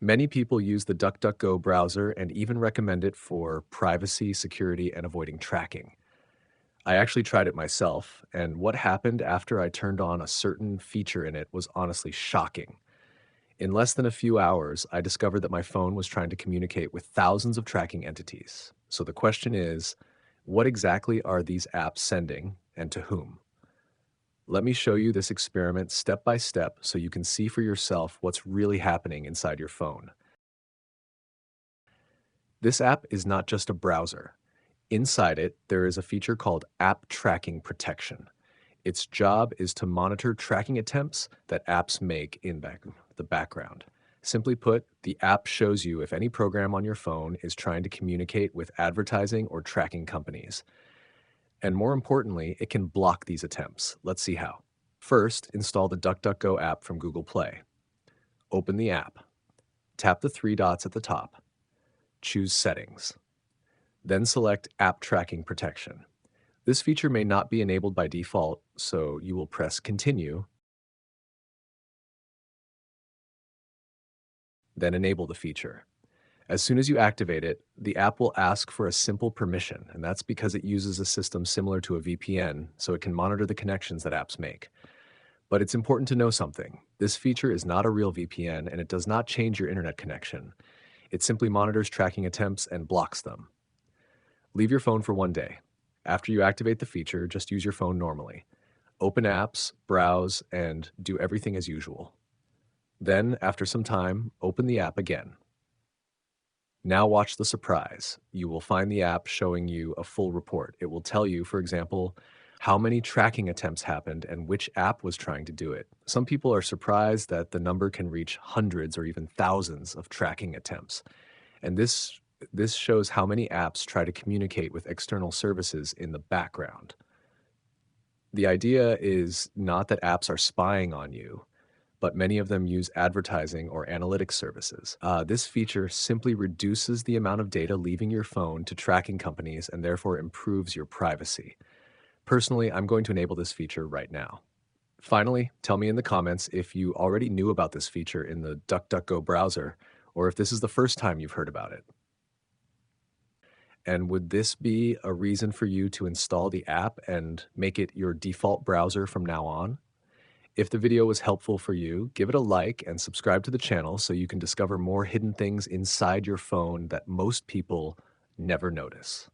Many people use the DuckDuckGo browser and even recommend it for privacy, security, and avoiding tracking. I actually tried it myself, and what happened after I turned on a certain feature in it was honestly shocking. In less than a few hours, I discovered that my phone was trying to communicate with thousands of tracking entities. So the question is, what exactly are these apps sending and to whom? Let me show you this experiment step by step so you can see for yourself what's really happening inside your phone. This app is not just a browser. Inside it, there is a feature called App Tracking Protection. Its job is to monitor tracking attempts that apps make in the background. Simply put, the app shows you if any program on your phone is trying to communicate with advertising or tracking companies. And more importantly, it can block these attempts. Let's see how. First, install the DuckDuckGo app from Google Play. Open the app. Tap the three dots at the top. Choose Settings. Then select App Tracking Protection. This feature may not be enabled by default, so you will press Continue, then enable the feature. As soon as you activate it, the app will ask for a simple permission, and that's because it uses a system similar to a VPN, so it can monitor the connections that apps make. But it's important to know something. This feature is not a real VPN, and it does not change your internet connection. It simply monitors tracking attempts and blocks them. Leave your phone for one day. After you activate the feature, just use your phone normally. Open apps, browse, and do everything as usual. Then, after some time, open the app again. Now watch the surprise. You will find the app showing you a full report. It will tell you, for example, how many tracking attempts happened and which app was trying to do it. Some people are surprised that the number can reach hundreds or even thousands of tracking attempts. And this shows how many apps try to communicate with external services in the background. The idea is not that apps are spying on you, but many of them use advertising or analytics services. This feature simply reduces the amount of data leaving your phone to tracking companies and therefore improves your privacy. Personally, I'm going to enable this feature right now. Finally, tell me in the comments if you already knew about this feature in the DuckDuckGo browser or if this is the first time you've heard about it. And would this be a reason for you to install the app and make it your default browser from now on? If the video was helpful for you, give it a like and subscribe to the channel so you can discover more hidden things inside your phone that most people never notice.